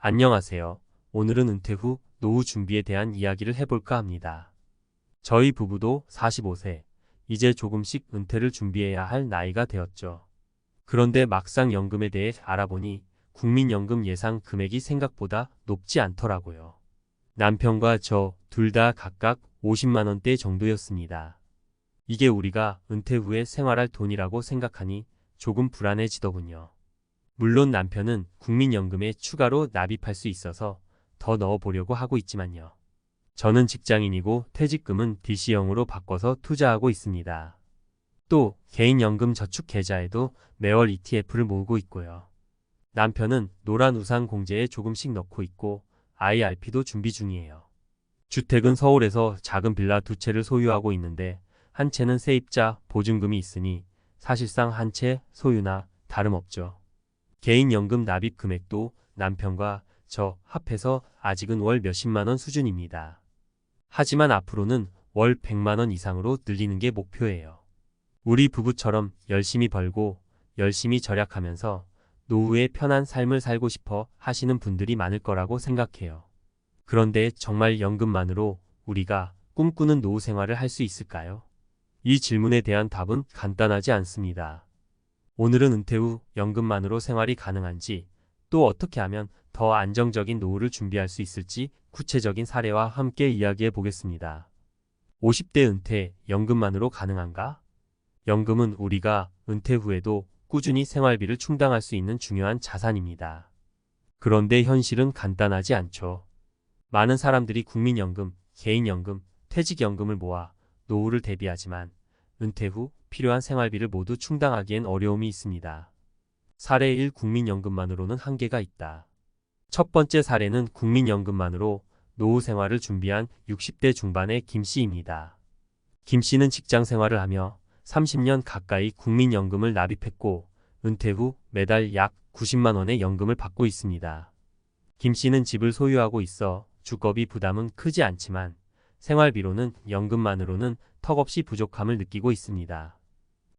안녕하세요. 오늘은 은퇴 후 노후 준비에 대한 이야기를 해볼까 합니다. 저희 부부도 45세, 이제 조금씩 은퇴를 준비해야 할 나이가 되었죠. 그런데 막상 연금에 대해 알아보니 국민연금 예상 금액이 생각보다 높지 않더라고요. 남편과 저 둘 다 각각 50만 원대 정도였습니다. 이게 우리가 은퇴 후에 생활할 돈이라고 생각하니 조금 불안해지더군요. 물론 남편은 국민연금에 추가로 납입할 수 있어서 더 넣어보려고 하고 있지만요. 저는 직장인이고 퇴직금은 DC형으로 바꿔서 투자하고 있습니다. 또 개인연금 저축 계좌에도 매월 ETF를 모으고 있고요. 남편은 노란우산 공제에 조금씩 넣고 있고 IRP도 준비 중이에요. 주택은 서울에서 작은 빌라 2채를 소유하고 있는데 한 채는 세입자 보증금이 있으니 사실상 한 채 소유나 다름없죠. 개인연금 납입 금액도 남편과 저 합해서 아직은 월 몇십만 원 수준입니다. 하지만 앞으로는 월 100만 원 이상으로 늘리는 게 목표예요. 우리 부부처럼 열심히 벌고 열심히 절약하면서 노후에 편한 삶을 살고 싶어 하시는 분들이 많을 거라고 생각해요. 그런데 정말 연금만으로 우리가 꿈꾸는 노후 생활을 할 수 있을까요? 이 질문에 대한 답은 간단하지 않습니다. 오늘은 은퇴 후 연금만으로 생활이 가능한지, 또 어떻게 하면 더 안정적인 노후를 준비할 수 있을지 구체적인 사례와 함께 이야기해 보겠습니다. 50대 은퇴, 연금만으로 가능한가? 연금은 우리가 은퇴 후에도 꾸준히 생활비를 충당할 수 있는 중요한 자산입니다. 그런데 현실은 간단하지 않죠. 많은 사람들이 국민연금, 개인연금, 퇴직연금을 모아 노후를 대비하지만 은퇴 후 필요한 생활비를 모두 충당하기엔 어려움이 있습니다. 사례 1. 국민연금만으로는 한계가 있다. 첫 번째 사례는 국민연금만으로 노후 생활을 준비한 60대 중반의 김씨입니다. 김씨는 직장 생활을 하며 30년 가까이 국민연금을 납입했고 은퇴 후 매달 약 90만 원의 연금을 받고 있습니다. 김씨는 집을 소유하고 있어 주거비 부담은 크지 않지만 생활비로는 연금만으로는 턱없이 부족함을 느끼고 있습니다.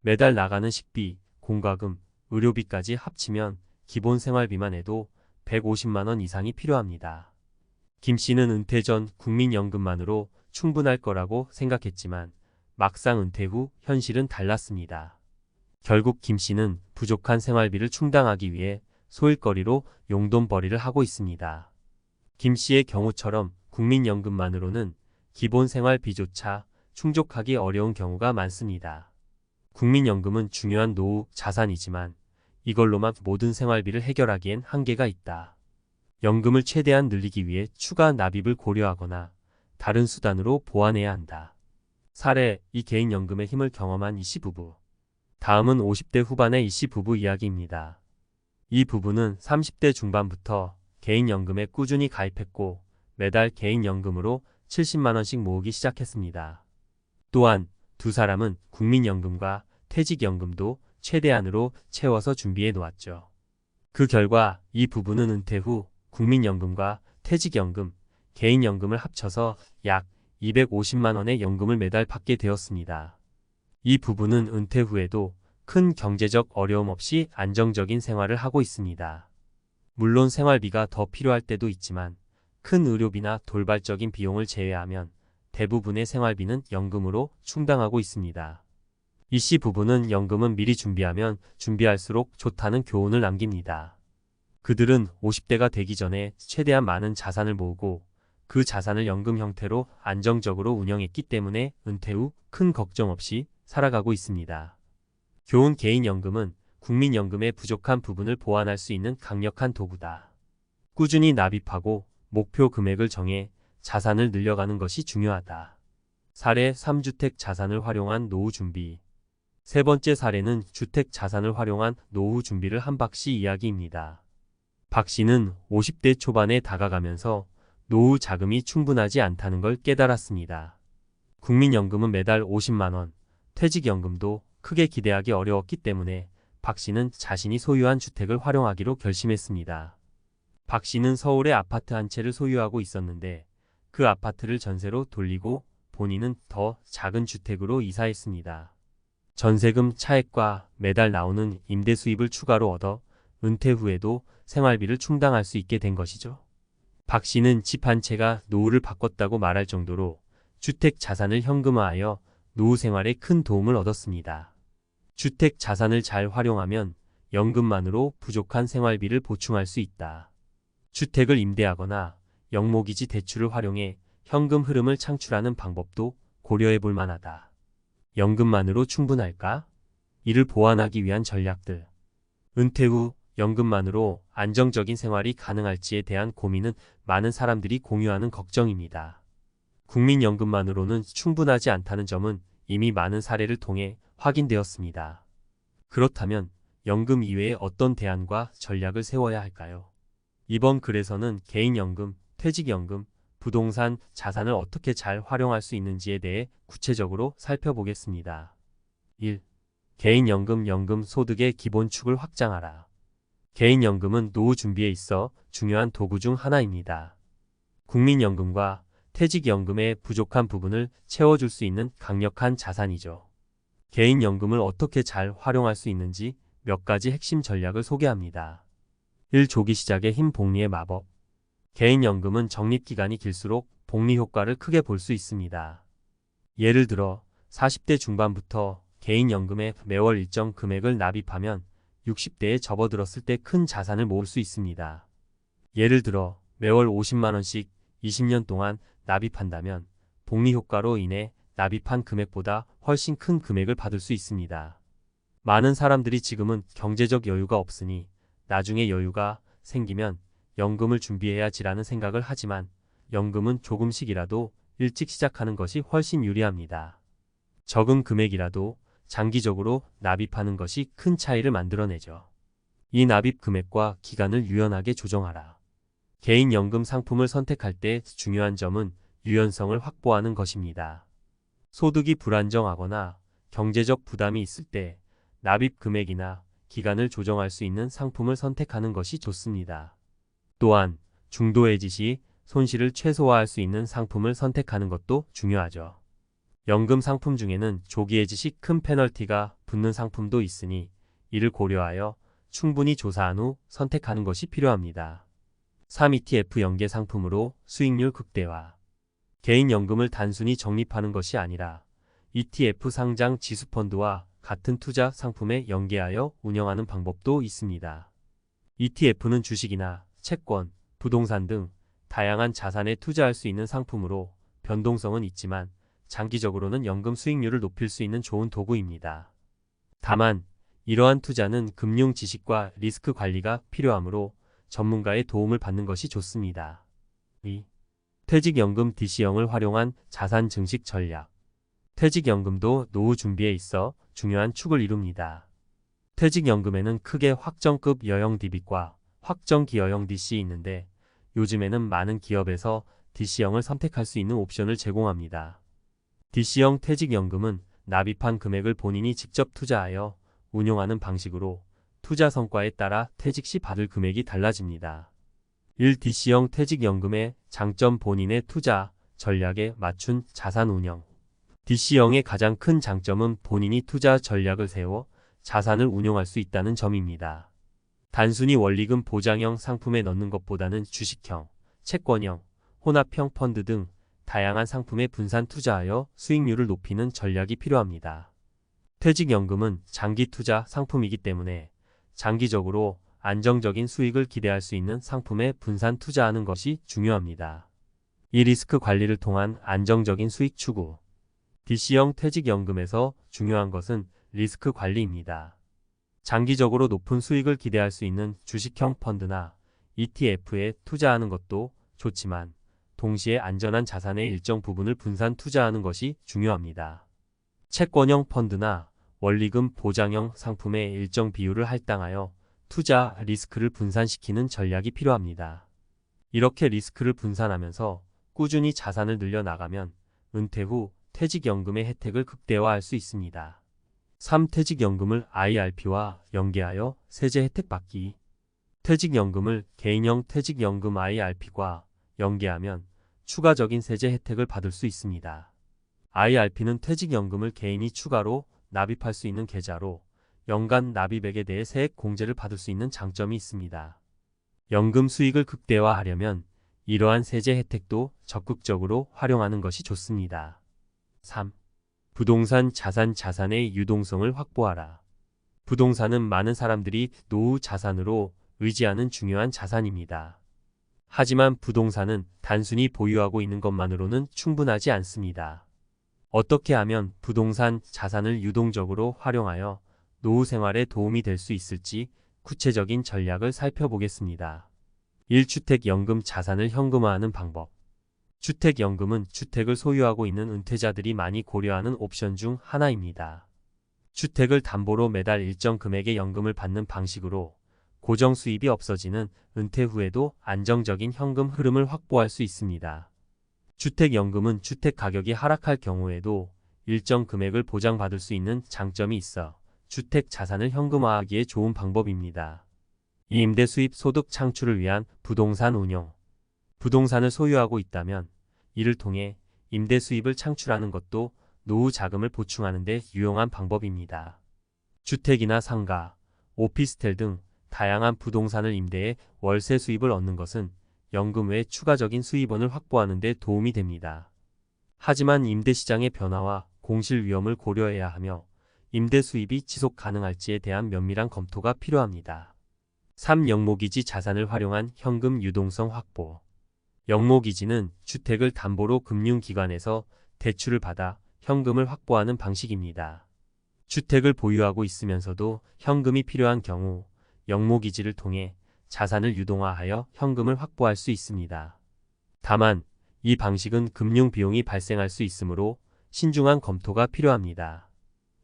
매달 나가는 식비, 공과금, 의료비까지 합치면 기본 생활비만 해도 150만 원 이상이 필요합니다. 김씨는 은퇴 전 국민연금만으로 충분할 거라고 생각했지만 막상 은퇴 후 현실은 달랐습니다. 결국 김씨는 부족한 생활비를 충당하기 위해 소일거리로 용돈벌이를 하고 있습니다. 김씨의 경우처럼 국민연금만으로는 기본 생활비조차 충족하기 어려운 경우가 많습니다. 국민연금은 중요한 노후 자산이지만 이걸로만 모든 생활비를 해결하기엔 한계가 있다. 연금을 최대한 늘리기 위해 추가 납입을 고려하거나 다른 수단으로 보완해야 한다. 사례 2. 개인연금의 힘을 경험한 이씨 부부. 다음은 50대 후반의 이씨 부부 이야기입니다. 이 부부는 30대 중반부터 개인연금에 꾸준히 가입했고 매달 개인연금으로 70만 원씩 모으기 시작했습니다. 또한 두 사람은 국민연금과 퇴직연금도 최대한으로 채워서 준비해 놓았죠. 그 결과 이 부부는 은퇴 후 국민연금과 퇴직연금, 개인연금을 합쳐서 약 250만 원의 연금을 매달 받게 되었습니다. 이 부부는 은퇴 후에도 큰 경제적 어려움 없이 안정적인 생활을 하고 있습니다. 물론 생활비가 더 필요할 때도 있지만 큰 의료비나 돌발적인 비용을 제외하면 대부분의 생활비는 연금으로 충당하고 있습니다. 이씨 부부는 연금은 미리 준비하면 준비할수록 좋다는 교훈을 남깁니다. 그들은 50대가 되기 전에 최대한 많은 자산을 모으고 그 자산을 연금 형태로 안정적으로 운영했기 때문에 은퇴 후 큰 걱정 없이 살아가고 있습니다. 교훈. 개인연금은 국민연금의 부족한 부분을 보완할 수 있는 강력한 도구다. 꾸준히 납입하고 목표 금액을 정해 자산을 늘려가는 것이 중요하다. 사례 3. 주택 자산을 활용한 노후 준비. 세 번째 사례는 주택 자산을 활용한 노후 준비를 한 박씨 이야기입니다. 박 씨는 50대 초반에 다가가면서 노후 자금이 충분하지 않다는 걸 깨달았습니다. 국민연금은 매달 50만 원, 퇴직연금도 크게 기대하기 어려웠기 때문에 박 씨는 자신이 소유한 주택을 활용하기로 결심했습니다. 박 씨는 서울에 아파트 한 채를 소유하고 있었는데 그 아파트를 전세로 돌리고 본인은 더 작은 주택으로 이사했습니다. 전세금 차액과 매달 나오는 임대 수입을 추가로 얻어 은퇴 후에도 생활비를 충당할 수 있게 된 것이죠. 박 씨는 집 한 채가 노후를 바꿨다고 말할 정도로 주택 자산을 현금화하여 노후 생활에 큰 도움을 얻었습니다. 주택 자산을 잘 활용하면 연금만으로 부족한 생활비를 보충할 수 있다. 주택을 임대하거나 영목이지 대출을 활용해 현금 흐름을 창출하는 방법도 고려해 볼 만하다. 연금만으로 충분할까? 이를 보완하기 위한 전략들. 은퇴 후 연금만으로 안정적인 생활이 가능할지에 대한 고민은 많은 사람들이 공유하는 걱정입니다. 국민연금만으로는 충분하지 않다는 점은 이미 많은 사례를 통해 확인되었습니다. 그렇다면 연금 이외에 어떤 대안과 전략을 세워야 할까요? 이번 글에서는 개인연금, 퇴직연금, 부동산, 자산을 어떻게 잘 활용할 수 있는지에 대해 구체적으로 살펴보겠습니다. 1. 개인연금, 연금 소득의 기본축을 확장하라. 개인연금은 노후 준비에 있어 중요한 도구 중 하나입니다. 국민연금과 퇴직연금의 부족한 부분을 채워줄 수 있는 강력한 자산이죠. 개인연금을 어떻게 잘 활용할 수 있는지 몇 가지 핵심 전략을 소개합니다. 1. 조기 시작의 힘 복리의 마법. 개인연금은 적립기간이 길수록 복리 효과를 크게 볼 수 있습니다. 예를 들어 40대 중반부터 개인연금에 매월 일정 금액을 납입하면 60대에 접어들었을 때 큰 자산을 모을 수 있습니다. 예를 들어 매월 50만원씩 20년 동안 납입한다면 복리 효과로 인해 납입한 금액보다 훨씬 큰 금액을 받을 수 있습니다. 많은 사람들이 지금은 경제적 여유가 없으니 나중에 여유가 생기면 연금을 준비해야지라는 생각을 하지만 연금은 조금씩이라도 일찍 시작하는 것이 훨씬 유리합니다. 적은 금액이라도 장기적으로 납입하는 것이 큰 차이를 만들어내죠. 이 납입 금액과 기간을 유연하게 조정하라. 개인연금 상품을 선택할 때 중요한 점은 유연성을 확보하는 것입니다. 소득이 불안정하거나 경제적 부담이 있을 때 납입 금액이나 기간을 조정할 수 있는 상품을 선택하는 것이 좋습니다. 또한 중도 해지 시 손실을 최소화할 수 있는 상품을 선택하는 것도 중요하죠. 연금 상품 중에는 조기 해지 시 큰 페널티가 붙는 상품도 있으니 이를 고려하여 충분히 조사한 후 선택하는 것이 필요합니다. 3. ETF 연계 상품으로 수익률 극대화. 개인연금을 단순히 적립하는 것이 아니라 ETF 상장 지수펀드와 같은 투자 상품에 연계하여 운영하는 방법도 있습니다. ETF는 주식이나 채권, 부동산 등 다양한 자산에 투자할 수 있는 상품으로 변동성은 있지만 장기적으로는 연금 수익률을 높일 수 있는 좋은 도구입니다. 다만 이러한 투자는 금융 지식과 리스크 관리가 필요하므로 전문가의 도움을 받는 것이 좋습니다. 2. 퇴직연금 DC형을 활용한 자산 증식 전략. 퇴직연금도 노후 준비에 있어 중요한 축을 이룹니다. 퇴직연금에는 크게 확정급 여형 DB과 확정기여형 DC 있는데 요즘에는 많은 기업에서 DC형을 선택할 수 있는 옵션을 제공합니다. DC형 퇴직연금은 납입한 금액을 본인이 직접 투자하여 운용하는 방식으로 투자 성과에 따라 퇴직 시 받을 금액이 달라집니다. 1. DC형 퇴직연금의 장점 본인의 투자 전략에 맞춘 자산 운영. DC형의 가장 큰 장점은 본인이 투자 전략을 세워 자산을 운용할 수 있다는 점입니다. 단순히 원리금 보장형 상품에 넣는 것보다는 주식형, 채권형, 혼합형 펀드 등 다양한 상품에 분산 투자하여 수익률을 높이는 전략이 필요합니다. 퇴직연금은 장기 투자 상품이기 때문에 장기적으로 안정적인 수익을 기대할 수 있는 상품에 분산 투자하는 것이 중요합니다. 이 리스크 관리를 통한 안정적인 수익 추구. DC형 퇴직연금에서 중요한 것은 리스크 관리입니다. 장기적으로 높은 수익을 기대할 수 있는 주식형 펀드나 ETF에 투자하는 것도 좋지만 동시에 안전한 자산의 일정 부분을 분산 투자하는 것이 중요합니다. 채권형 펀드나 원리금 보장형 상품의 일정 비율을 할당하여 투자 리스크를 분산시키는 전략이 필요합니다. 이렇게 리스크를 분산하면서 꾸준히 자산을 늘려나가면 은퇴 후 퇴직연금의 혜택을 극대화할 수 있습니다. 3. 퇴직연금을 IRP와 연계하여 세제 혜택 받기. 퇴직연금을 개인형 퇴직연금 IRP과 연계하면 추가적인 세제 혜택을 받을 수 있습니다. IRP는 퇴직연금을 개인이 추가로 납입할 수 있는 계좌로 연간 납입액에 대해 세액 공제를 받을 수 있는 장점이 있습니다. 연금 수익을 극대화하려면 이러한 세제 혜택도 적극적으로 활용하는 것이 좋습니다. 3. 부동산 자산의 유동성을 확보하라. 부동산은 많은 사람들이 노후 자산으로 의지하는 중요한 자산입니다. 하지만 부동산은 단순히 보유하고 있는 것만으로는 충분하지 않습니다. 어떻게 하면 부동산 자산을 유동적으로 활용하여 노후 생활에 도움이 될 수 있을지 구체적인 전략을 살펴보겠습니다. 1주택연금 자산을 현금화하는 방법. 주택연금은 주택을 소유하고 있는 은퇴자들이 많이 고려하는 옵션 중 하나입니다. 주택을 담보로 매달 일정 금액의 연금을 받는 방식으로 고정 수입이 없어지는 은퇴 후에도 안정적인 현금 흐름을 확보할 수 있습니다. 주택연금은 주택 가격이 하락할 경우에도 일정 금액을 보장받을 수 있는 장점이 있어 주택 자산을 현금화하기에 좋은 방법입니다. 임대 수입 소득 창출을 위한 부동산 운용. 부동산을 소유하고 있다면 이를 통해 임대 수입을 창출하는 것도 노후 자금을 보충하는 데 유용한 방법입니다. 주택이나 상가, 오피스텔 등 다양한 부동산을 임대해 월세 수입을 얻는 것은 연금 외 추가적인 수입원을 확보하는 데 도움이 됩니다. 하지만 임대시장의 변화와 공실 위험을 고려해야 하며 임대 수입이 지속 가능할지에 대한 면밀한 검토가 필요합니다. 3. 영목이지 자산을 활용한 현금 유동성 확보. 영목이지는 주택을 담보로 금융기관에서 대출을 받아 현금을 확보하는 방식입니다. 주택을 보유하고 있으면서도 현금이 필요한 경우 영목이지를 통해 자산을 유동화하여 현금을 확보할 수 있습니다. 다만 이 방식은 금융 비용이 발생할 수 있으므로 신중한 검토가 필요합니다.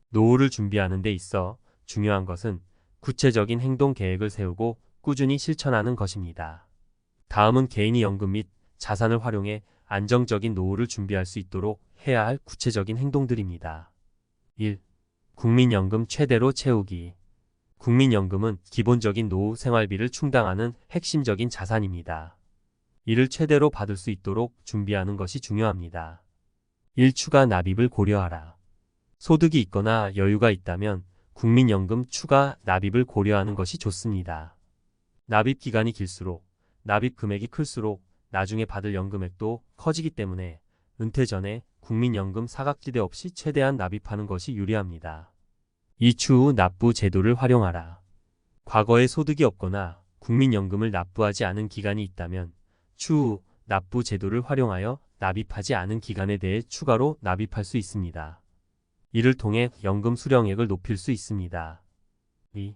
노후를 준비하는 데 있어 중요한 것은 구체적인 행동 계획을 세우고 꾸준히 실천하는 것입니다. 다음은 개인이 연금 및 자산을 활용해 안정적인 노후를 준비할 수 있도록 해야 할 구체적인 행동들입니다. 1. 국민연금 최대로 채우기. 국민연금은 기본적인 노후 생활비를 충당하는 핵심적인 자산입니다. 이를 최대로 받을 수 있도록 준비하는 것이 중요합니다. 1. 추가 납입을 고려하라. 소득이 있거나 여유가 있다면 국민연금 추가 납입을 고려하는 것이 좋습니다. 납입 기간이 길수록 납입 금액이 클수록 나중에 받을 연금액도 커지기 때문에 은퇴 전에 국민연금 사각지대 없이 최대한 납입하는 것이 유리합니다. 2. 추후 납부 제도를 활용하라. 과거에 소득이 없거나 국민연금을 납부하지 않은 기간이 있다면 추후 납부 제도를 활용하여 납입하지 않은 기간에 대해 추가로 납입할 수 있습니다. 이를 통해 연금 수령액을 높일 수 있습니다. 2.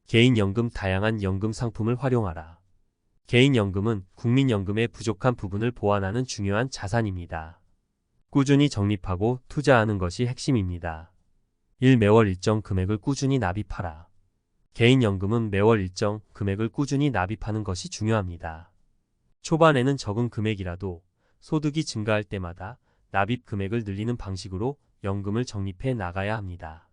개인연금 다양한 연금 상품을 활용하라. 개인연금은 국민연금의 부족한 부분을 보완하는 중요한 자산입니다. 꾸준히 적립하고 투자하는 것이 핵심입니다. 1. 매월 일정 금액을 꾸준히 납입하라. 개인연금은 매월 일정 금액을 꾸준히 납입하는 것이 중요합니다. 초반에는 적은 금액이라도 소득이 증가할 때마다 납입 금액을 늘리는 방식으로 연금을 적립해 나가야 합니다.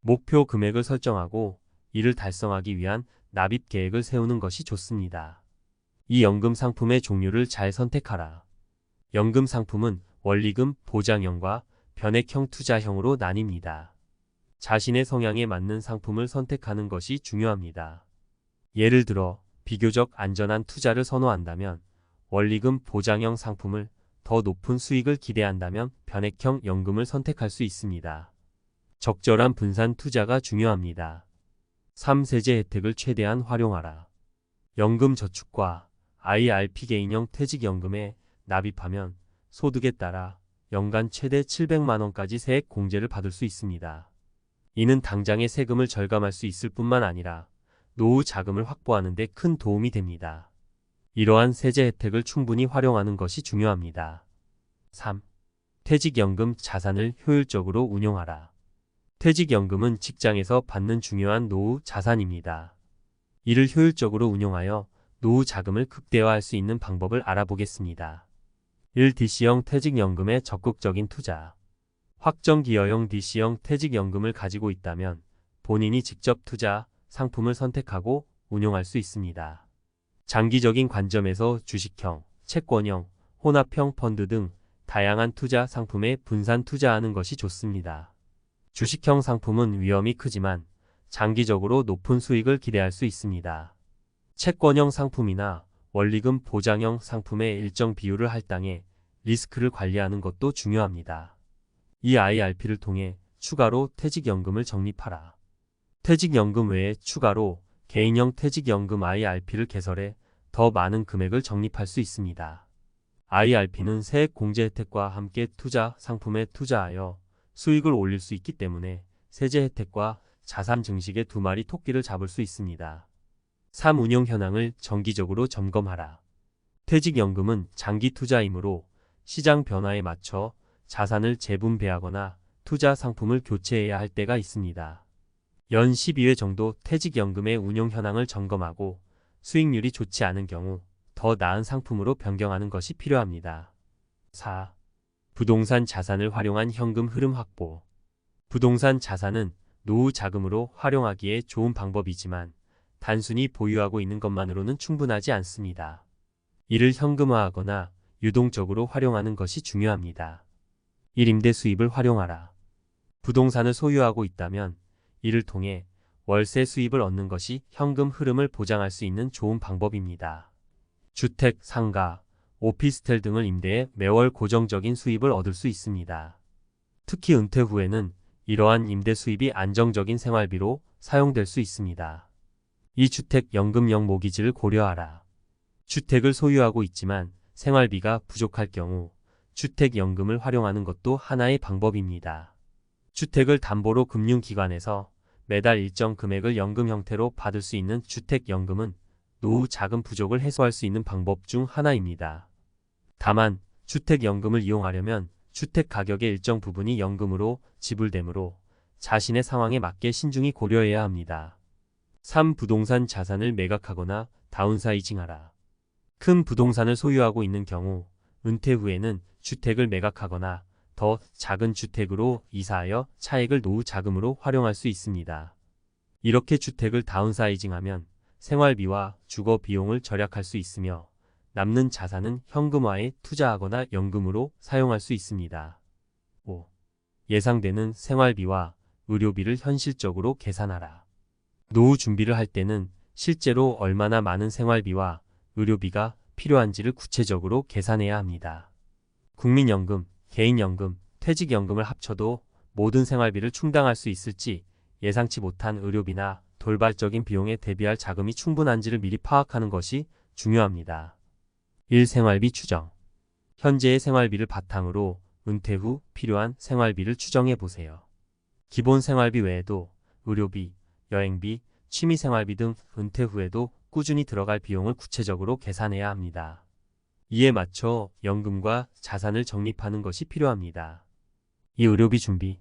목표 금액을 설정하고 이를 달성하기 위한 납입 계획을 세우는 것이 좋습니다. 이 연금 상품의 종류를 잘 선택하라. 연금 상품은 원리금, 보장형과 변액형 투자형으로 나뉩니다. 자신의 성향에 맞는 상품을 선택하는 것이 중요합니다. 예를 들어 비교적 안전한 투자를 선호한다면 원리금 보장형 상품을, 더 높은 수익을 기대한다면 변액형 연금을 선택할 수 있습니다. 적절한 분산 투자가 중요합니다. 3. 세제 혜택을 최대한 활용하라. 연금 저축과 IRP 개인형 퇴직연금에 납입하면 소득에 따라 연간 최대 700만 원까지 세액 공제를 받을 수 있습니다. 이는 당장의 세금을 절감할 수 있을 뿐만 아니라 노후 자금을 확보하는 데 큰 도움이 됩니다. 이러한 세제 혜택을 충분히 활용하는 것이 중요합니다. 3. 퇴직연금 자산을 효율적으로 운용하라. 퇴직연금은 직장에서 받는 중요한 노후 자산입니다. 이를 효율적으로 운용하여 노후 자금을 극대화할 수 있는 방법을 알아보겠습니다. 1. DC형 퇴직연금의 적극적인 투자. 확정기여형 DC형 퇴직연금을 가지고 있다면 본인이 직접 투자 상품을 선택하고 운용할 수 있습니다. 장기적인 관점에서 주식형, 채권형, 혼합형 펀드 등 다양한 투자 상품에 분산 투자하는 것이 좋습니다. 주식형 상품은 위험이 크지만 장기적으로 높은 수익을 기대할 수 있습니다. 채권형 상품이나 원리금 보장형 상품의 일정 비율을 할당해 리스크를 관리하는 것도 중요합니다. 이 IRP를 통해 추가로 퇴직연금을 적립하라. 퇴직연금 외에 추가로 개인형 퇴직연금 IRP를 개설해 더 많은 금액을 적립할 수 있습니다. IRP는 세액 공제 혜택과 함께 투자 상품에 투자하여 수익을 올릴 수 있기 때문에 세제 혜택과 자산 증식의 두 마리 토끼를 잡을 수 있습니다. 3. 운용 현황을 정기적으로 점검하라. 퇴직연금은 장기 투자이므로 시장 변화에 맞춰 자산을 재분배하거나 투자 상품을 교체해야 할 때가 있습니다. 연 12회 정도 퇴직연금의 운용 현황을 점검하고 수익률이 좋지 않은 경우 더 나은 상품으로 변경하는 것이 필요합니다. 4. 부동산 자산을 활용한 현금 흐름 확보. 부동산 자산은 노후 자금으로 활용하기에 좋은 방법이지만 단순히 보유하고 있는 것만으로는 충분하지 않습니다. 이를 현금화하거나 유동적으로 활용하는 것이 중요합니다. 1. 임대 수입을 활용하라. 부동산을 소유하고 있다면 이를 통해 월세 수입을 얻는 것이 현금 흐름을 보장할 수 있는 좋은 방법입니다. 주택, 상가, 오피스텔 등을 임대해 매월 고정적인 수입을 얻을 수 있습니다. 특히 은퇴 후에는 이러한 임대 수입이 안정적인 생활비로 사용될 수 있습니다. 이 주택 연금형 모기지를 고려하라. 주택을 소유하고 있지만 생활비가 부족할 경우 주택연금을 활용하는 것도 하나의 방법입니다. 주택을 담보로 금융기관에서 매달 일정 금액을 연금 형태로 받을 수 있는 주택연금은 노후 자금 부족을 해소할 수 있는 방법 중 하나입니다. 다만 주택연금을 이용하려면 주택 가격의 일정 부분이 연금으로 지불되므로 자신의 상황에 맞게 신중히 고려해야 합니다. 3. 부동산 자산을 매각하거나 다운사이징하라. 큰 부동산을 소유하고 있는 경우 은퇴 후에는 주택을 매각하거나 더 작은 주택으로 이사하여 차액을 노후 자금으로 활용할 수 있습니다. 이렇게 주택을 다운사이징하면 생활비와 주거 비용을 절약할 수 있으며 남는 자산은 현금화에 투자하거나 연금으로 사용할 수 있습니다. 5. 예상되는 생활비와 의료비를 현실적으로 계산하라. 노후 준비를 할 때는 실제로 얼마나 많은 생활비와 의료비가 필요한지를 구체적으로 계산해야 합니다. 국민연금, 개인연금, 퇴직연금을 합쳐도 모든 생활비를 충당할 수 있을지 예상치 못한 의료비나 돌발적인 비용에 대비할 자금이 충분한지를 미리 파악하는 것이 중요합니다. 1. 생활비 추정. 현재의 생활비를 바탕으로 은퇴 후 필요한 생활비를 추정해 보세요. 기본 생활비 외에도 의료비, 여행비, 취미생활비 등 은퇴 후에도 꾸준히 들어갈 비용을 구체적으로 계산해야 합니다. 이에 맞춰 연금과 자산을 적립하는 것이 필요합니다. 이 의료비 준비.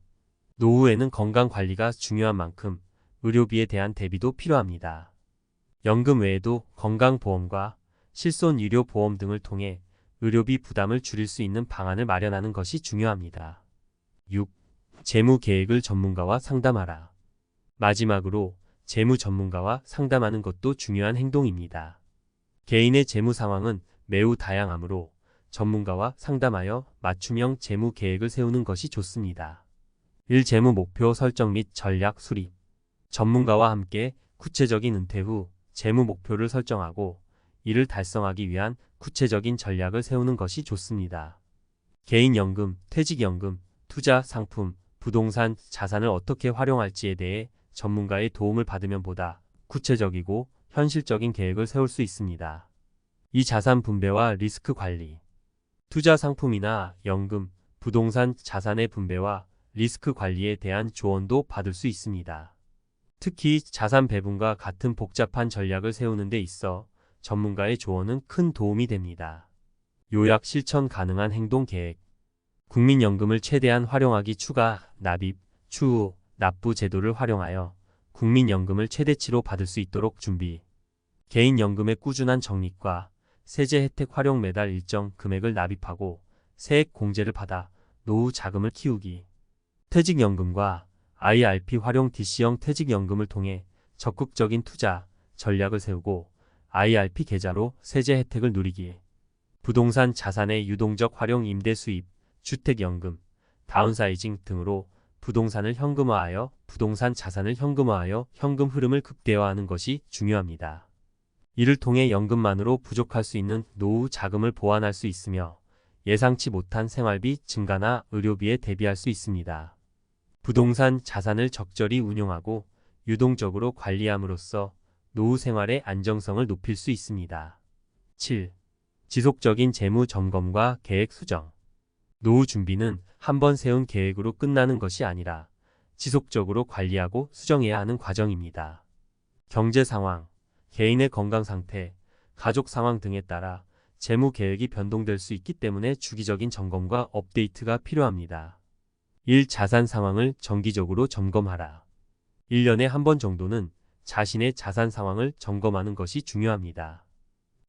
노후에는 건강관리가 중요한 만큼 의료비에 대한 대비도 필요합니다. 연금 외에도 건강보험과 실손의료보험 등을 통해 의료비 부담을 줄일 수 있는 방안을 마련하는 것이 중요합니다. 6. 재무계획을 전문가와 상담하라. 마지막으로 재무 전문가와 상담하는 것도 중요한 행동입니다. 개인의 재무 상황은 매우 다양하므로 전문가와 상담하여 맞춤형 재무 계획을 세우는 것이 좋습니다. 1. 재무 목표 설정 및 전략 수립. 전문가와 함께 구체적인 은퇴 후 재무 목표를 설정하고 이를 달성하기 위한 구체적인 전략을 세우는 것이 좋습니다. 개인연금, 퇴직연금, 투자 상품, 부동산 자산을 어떻게 활용할지에 대해 전문가의 도움을 받으면 보다 구체적이고 현실적인 계획을 세울 수 있습니다. 이 자산 분배와 리스크 관리. 투자 상품이나 연금, 부동산 자산의 분배와 리스크 관리에 대한 조언도 받을 수 있습니다. 특히 자산 배분과 같은 복잡한 전략을 세우는 데 있어 전문가의 조언은 큰 도움이 됩니다. 요약 실천 가능한 행동 계획. 국민연금을 최대한 활용하기 추가, 납입, 추후, 납부 제도를 활용하여 국민연금을 최대치로 받을 수 있도록 준비. 개인연금의 꾸준한 적립과 세제 혜택 활용 매달 일정 금액을 납입하고 세액 공제를 받아 노후 자금을 키우기. 퇴직연금과 IRP 활용 DC형 퇴직연금을 통해 적극적인 투자 전략을 세우고 IRP 계좌로 세제 혜택을 누리기. 부동산 자산의 유동적 활용 임대 수입, 주택연금, 다운사이징 등으로 부동산을 현금화하여 부동산 자산을 현금화하여 현금 흐름을 극대화하는 것이 중요합니다. 이를 통해 연금만으로 부족할 수 있는 노후 자금을 보완할 수 있으며 예상치 못한 생활비 증가나 의료비에 대비할 수 있습니다. 부동산 자산을 적절히 운용하고 유동적으로 관리함으로써 노후 생활의 안정성을 높일 수 있습니다. 7. 지속적인 재무 점검과 계획 수정. 노후 준비는 한번 세운 계획으로 끝나는 것이 아니라 지속적으로 관리하고 수정해야 하는 과정입니다. 경제 상황, 개인의 건강 상태, 가족 상황 등에 따라 재무 계획이 변동될 수 있기 때문에 주기적인 점검과 업데이트가 필요합니다. 1. 자산 상황을 정기적으로 점검하라. 1년에 한 번 정도는 자신의 자산 상황을 점검하는 것이 중요합니다.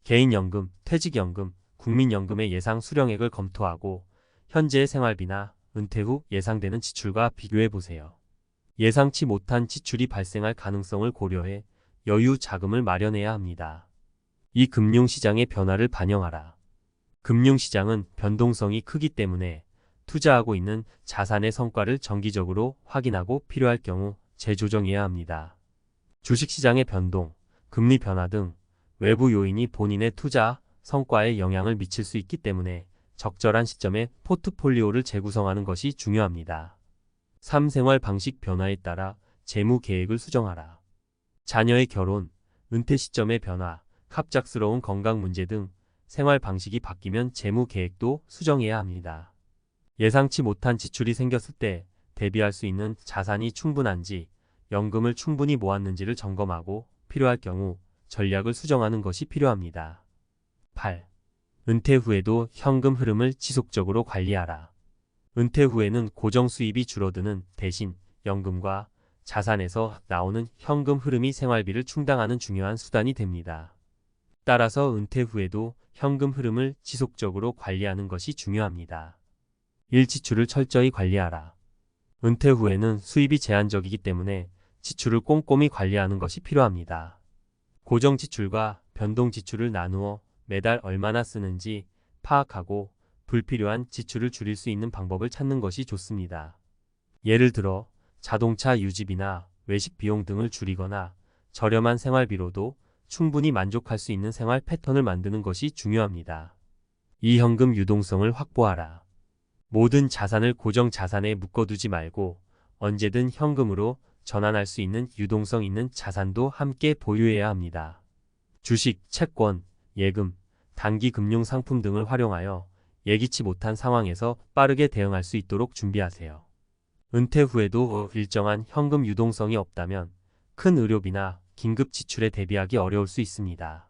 개인연금, 퇴직연금, 국민연금의 예상 수령액을 검토하고 현재의 생활비나 은퇴 후 예상되는 지출과 비교해 보세요. 예상치 못한 지출이 발생할 가능성을 고려해 여유 자금을 마련해야 합니다. 이 금융시장의 변화를 반영하라. 금융시장은 변동성이 크기 때문에 투자하고 있는 자산의 성과를 정기적으로 확인하고 필요할 경우 재조정해야 합니다. 주식시장의 변동, 금리 변화 등 외부 요인이 본인의 투자 성과에 영향을 미칠 수 있기 때문에 적절한 시점에 포트폴리오를 재구성하는 것이 중요합니다. 3. 생활 방식 변화에 따라 재무 계획을 수정하라. 자녀의 결혼, 은퇴 시점의 변화, 갑작스러운 건강 문제 등 생활 방식이 바뀌면 재무 계획도 수정해야 합니다. 예상치 못한 지출이 생겼을 때 대비할 수 있는 자산이 충분한지, 연금을 충분히 모았는지를 점검하고 필요할 경우 전략을 수정하는 것이 필요합니다. 8. 은퇴 후에도 현금 흐름을 지속적으로 관리하라. 은퇴 후에는 고정 수입이 줄어드는 대신 연금과 자산에서 나오는 현금 흐름이 생활비를 충당하는 중요한 수단이 됩니다. 따라서 은퇴 후에도 현금 흐름을 지속적으로 관리하는 것이 중요합니다. 1. 지출을 철저히 관리하라. 은퇴 후에는 수입이 제한적이기 때문에 지출을 꼼꼼히 관리하는 것이 필요합니다. 고정 지출과 변동 지출을 나누어 매달 얼마나 쓰는지 파악하고 불필요한 지출을 줄일 수 있는 방법을 찾는 것이 좋습니다. 예를 들어 자동차 유지비나 외식 비용 등을 줄이거나 저렴한 생활비로도 충분히 만족할 수 있는 생활 패턴을 만드는 것이 중요합니다. 2. 현금 유동성을 확보하라. 모든 자산을 고정 자산에 묶어두지 말고 언제든 현금으로 전환할 수 있는 유동성 있는 자산도 함께 보유해야 합니다. 주식, 채권, 예금, 단기 금융 상품 등을 활용하여 예기치 못한 상황에서 빠르게 대응할 수 있도록 준비하세요. 은퇴 후에도 일정한 현금 유동성이 없다면 큰 의료비나 긴급 지출에 대비하기 어려울 수 있습니다.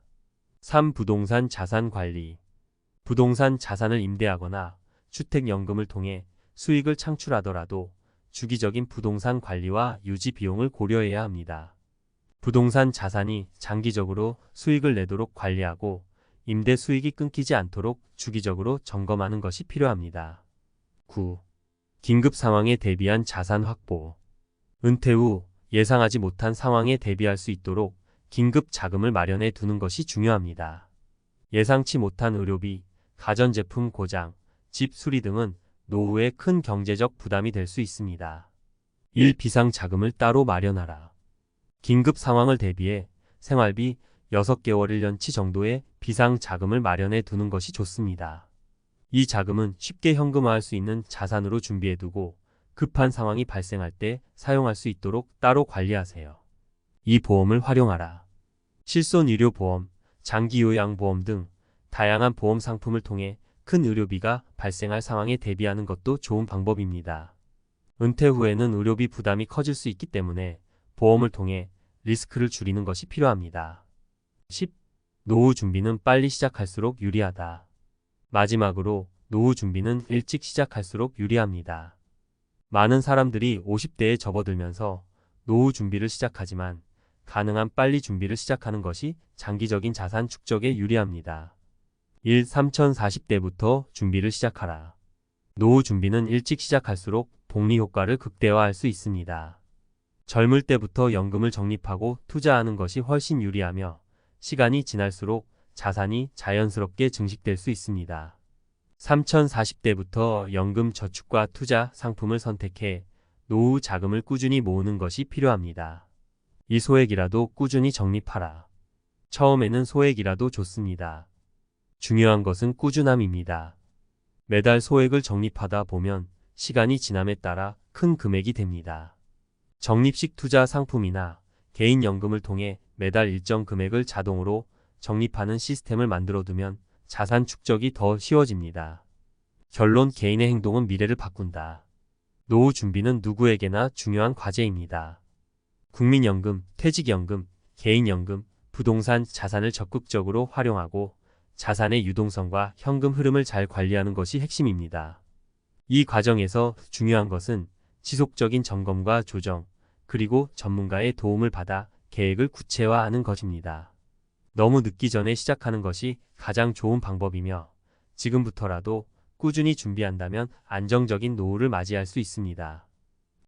3. 부동산 자산 관리. 부동산 자산을 임대하거나 주택연금을 통해 수익을 창출하더라도 주기적인 부동산 관리와 유지 비용을 고려해야 합니다. 부동산 자산이 장기적으로 수익을 내도록 관리하고 임대 수익이 끊기지 않도록 주기적으로 점검하는 것이 필요합니다. 9. 긴급 상황에 대비한 자산 확보. 은퇴 후 예상하지 못한 상황에 대비할 수 있도록 긴급 자금을 마련해 두는 것이 중요합니다. 예상치 못한 의료비, 가전제품 고장, 집 수리 등은 노후에 큰 경제적 부담이 될 수 있습니다. 1. 비상 자금을 따로 마련하라. 긴급 상황을 대비해 생활비 6개월 1년치 정도의 비상 자금을 마련해 두는 것이 좋습니다. 이 자금은 쉽게 현금화할 수 있는 자산으로 준비해 두고 급한 상황이 발생할 때 사용할 수 있도록 따로 관리하세요. 이 보험을 활용하라. 실손의료보험, 장기요양보험 등 다양한 보험 상품을 통해 큰 의료비가 발생할 상황에 대비하는 것도 좋은 방법입니다. 은퇴 후에는 의료비 부담이 커질 수 있기 때문에 보험을 통해 리스크를 줄이는 것이 필요합니다. 10. 노후 준비는 빨리 시작할수록 유리하다. 마지막으로 노후 준비는 일찍 시작할수록 유리합니다. 많은 사람들이 50대에 접어들면서 노후 준비를 시작하지만 가능한 빨리 준비를 시작하는 것이 장기적인 자산 축적에 유리합니다. 1. 3040대부터 준비를 시작하라. 노후 준비는 일찍 시작할수록 복리 효과를 극대화할 수 있습니다. 젊을 때부터 연금을 적립하고 투자하는 것이 훨씬 유리하며 시간이 지날수록 자산이 자연스럽게 증식될 수 있습니다. 3040대부터 연금 저축과 투자 상품을 선택해 노후 자금을 꾸준히 모으는 것이 필요합니다. 이 소액이라도 꾸준히 적립하라. 처음에는 소액이라도 좋습니다. 중요한 것은 꾸준함입니다. 매달 소액을 적립하다 보면 시간이 지남에 따라 큰 금액이 됩니다. 적립식 투자 상품이나 개인연금을 통해 매달 일정 금액을 자동으로 적립하는 시스템을 만들어두면 자산 축적이 더 쉬워집니다. 결론, 개인의 행동은 미래를 바꾼다. 노후 준비는 누구에게나 중요한 과제입니다. 국민연금, 퇴직연금, 개인연금, 부동산 자산을 적극적으로 활용하고 자산의 유동성과 현금 흐름을 잘 관리하는 것이 핵심입니다. 이 과정에서 중요한 것은 지속적인 점검과 조정, 그리고 전문가의 도움을 받아 계획을 구체화하는 것입니다. 너무 늦기 전에 시작하는 것이 가장 좋은 방법이며 지금부터라도 꾸준히 준비한다면 안정적인 노후를 맞이할 수 있습니다.